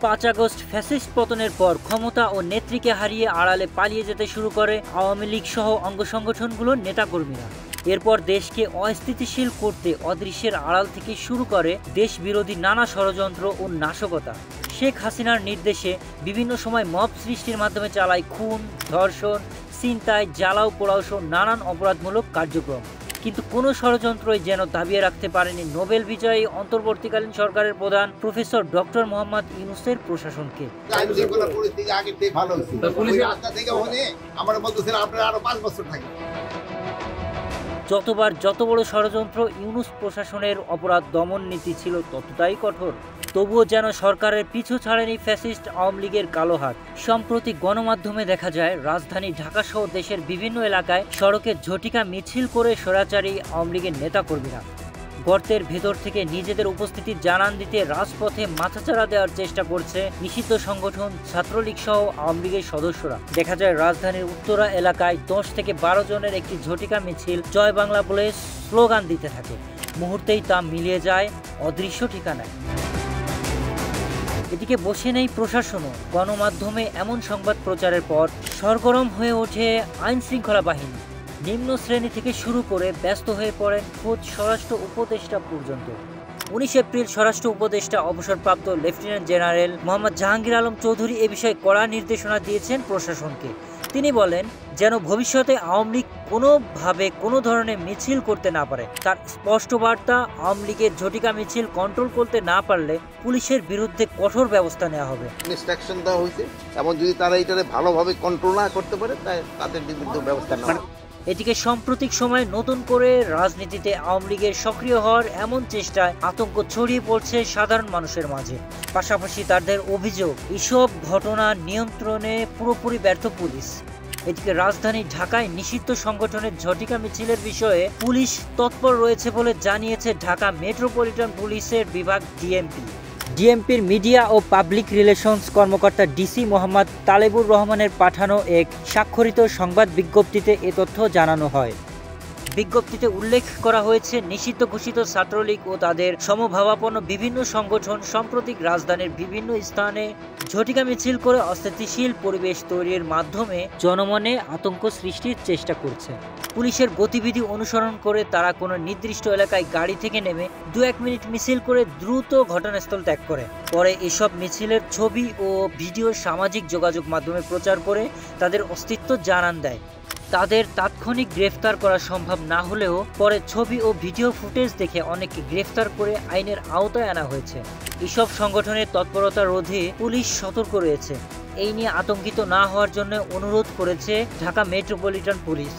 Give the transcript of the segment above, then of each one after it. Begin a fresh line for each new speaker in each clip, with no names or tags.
5 August fascist পতনের পর ক্ষমতা ও নেত্রীকে হারিয়ে আড়ালে পালিয়ে যেতে শুরু করে আওয়ামী লীগ সহ অঙ্গ সংগঠনগুলোর নেতাকর্মীরা। এরপর দেশকে অস্থিতিশীল করতে অদৃশ্যের আড়াল থেকে শুরু করে দেশ বিরোধী নানা ষড়যন্ত্র ও নাশকতা। শেখ হাসিনার নির্দেশে বিভিন্ন সময় মব সৃষ্টির মাধ্যমে চালায় খুন, ধর্ষণ, ছিনতাই, জ্বালাও পোড়াও সহ নানান অপরাধমূলক কার্যক্রম। কিন্তু কোনো ষড়যন্ত্রই যেন দাবিয়ে রাখতে পারেনি নোবেল বিজয়ী অন্তর্বর্তীকালীন সরকারের প্রধান প্রফেসর ডক্টর মোহাম্মদ ইউনূসের প্রশাসনকে। যতবার যত বড় ষড়যন্ত্র, ইউনূস প্রশাসনের অপরাধ দমন নীতি ছিল ততটাই কঠোর। তবুও যেন সরকারের পিছু ছাড়েনি ফ্যাসিস্ট আওয়ামী লীগের কালো হাত। সম্প্রতি গণমাধ্যমে দেখা যায় রাজধানী ঢাকা সহ দেশের বিভিন্ন এলাকায় সড়কে ঝটিকা মিছিল করে স্বৈরাচারী আওয়ামী লীগের নেতাকর্মীরা গর্তের ভেতর থেকে নিজেদের উপস্থিতি জানান দিতে রাজপথে মাথাচাড়া দেওয়ার চেষ্টা করছে নিষিদ্ধ সংগঠন ছাত্রলীগ সহ আওয়ামী লীগের সদস্যরা। দেখা যায় রাজধানীর উত্তরা এলাকায় 10 থেকে 12 জনের একটি ঝটিকা মিছিল জয় বাংলা বলে স্লোগান দিতে থাকে। মুহূর্তেই তা মিলিয়ে যায় অদৃশ্য ঠিকানায়। এদিকে বসে নেই প্রশাসনও। গণমাধ্যমে এমন সংবাদ প্রচারের পর সরগরম হয়ে ওঠে আইন শৃঙ্খলা বাহিনী। নিম্ন শ্রেণী থেকে শুরু করে ব্যস্ত হয়ে পড়েন খোদ স্বরাষ্ট্র উপদেষ্টা পর্যন্ত। 19 এপ্রিল স্বরাষ্ট্র উপদেষ্টা অবসরপ্রাপ্ত লেফটেন্যান্ট জেনারেল মোহাম্মদ জাহাঙ্গীর আলম চৌধুরী এ বিষয়ে কড়া নির্দেশনা দিয়েছেন প্রশাসনকে। তিনি বলেন যেন ভবিষ্যতে আওয়ামী লীগ কোনোভাবে কোনো ধরনের মিছিল করতে না পারে। তার স্পষ্ট বার্তা, আওয়ামী লীগের ঝটিকা মিছিল কন্ট্রোল করতে না পারলে পুলিশের বিরুদ্ধে কঠোর ব্যবস্থা নেওয়া হবে।
ইনস্ট্রাকশন দেওয়া হয়েছে এবং যদি তারা এটাকে ভালোভাবে কন্ট্রোল না করতে পারে তাদের বিরুদ্ধে ব্যবস্থা নেওয়া হবে।
এদিকে সাম্প্রতিক সময়ে নতুন করে রাজনীতিতে আওয়ামী লীগের সক্রিয় হওয়ার এমন চেষ্টায় আতঙ্ক ছড়িয়ে পড়ছে সাধারণ মানুষের মাঝে। পাশাপাশি তাদের অভিযোগ, এসব ঘটনা নিয়ন্ত্রণে পুরোপুরি ব্যর্থ পুলিশ। এদিকে রাজধানী ঢাকায় নিষিদ্ধ সংগঠনের ঝটিকা মিছিলের বিষয়ে পুলিশ তৎপর রয়েছে বলে জানিয়েছে ঢাকা মেট্রোপলিটন পুলিশের বিভাগ ডিএমপি। ডিএমপির মিডিয়া ও পাবলিক রিলেশনস কর্মকর্তা ডিসি মোহাম্মদ তালেবুর রহমানের পাঠানো এক স্বাক্ষরিত সংবাদ বিজ্ঞপ্তিতে এ তথ্য জানানো হয়। বিজ্ঞপ্তিতে উল্লেখ করা হয়েছে, নিষিদ্ধ ঘোষিত ছাত্রলীগ ও তাদের সমভাবাপন্ন বিভিন্ন সংগঠন সম্প্রতি রাজধানীর বিভিন্ন স্থানে ঝটিকা মিছিল করে অস্থিতিশীল পরিবেশ তৈরির মাধ্যমে জনমনে আতঙ্ক সৃষ্টির চেষ্টা করছে। পুলিশের গতিবিধি অনুসরণ করে তারা কোনো নির্দিষ্ট এলাকায় গাড়ি থেকে নেমে 2-1 মিনিট মিছিল করে দ্রুত ঘটনাস্থল ত্যাগ করে। পরে এসব মিছিলের ছবি ও ভিডিও সামাজিক যোগাযোগ মাধ্যমে প্রচার করে তাদের অস্তিত্ব জানান দেয়। তাদের তাৎক্ষণিক গ্রেফতার করা সম্ভব না হলেও পরে ছবি ও ভিডিও ফুটেজ দেখে অনেককে গ্রেফতার করে আইনের আওতায় আনা হয়েছে। এসব সংগঠনের তৎপরতা রোধে পুলিশ সতর্ক রয়েছে। এই নিয়ে আতঙ্কিত না হওয়ার জন্য অনুরোধ করেছে ঢাকা মেট্রোপলিটন পুলিশ।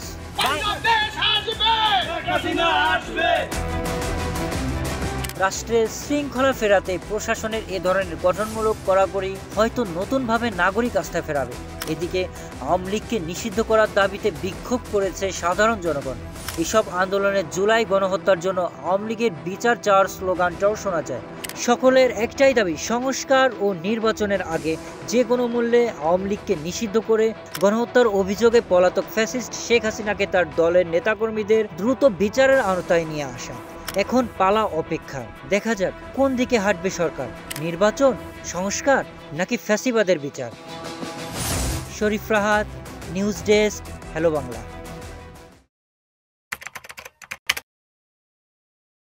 রাষ্ট্রের শৃঙ্খলা ফেরাতে প্রশাসনের এ ধরনের গঠনমূলক কড়াকড়ি হয়তো নতুনভাবে নাগরিক আস্থা ফেরাবে। এদিকে আওয়ামী লীগকে নিষিদ্ধ করার দাবিতে বিক্ষোভ করেছে সাধারণ জনগণ। এসব আন্দোলনে জুলাই গণহত্যার জন্য আওয়ামী লীগের বিচার চাওয়ার স্লোগানটাও শোনা যায়। সকলের একটাই দাবি, সংস্কার ও নির্বাচনের আগে যে কোনো মূল্যে আওয়ামী লীগকে নিষিদ্ধ করে গণহত্যার অভিযোগে পলাতক ফ্যাসিস্ট শেখ হাসিনাকে তার দলের নেতাকর্মীদের দ্রুত বিচারের আওতায় নিয়ে আসা। এখন পালা অপেক্ষা, দেখা যাক কোন দিকে হাঁটবে সরকার, নির্বাচন, সংস্কার নাকি ফ্যাসিবাদের বিচার। Sharif Rahat, news desk, hello Bangla.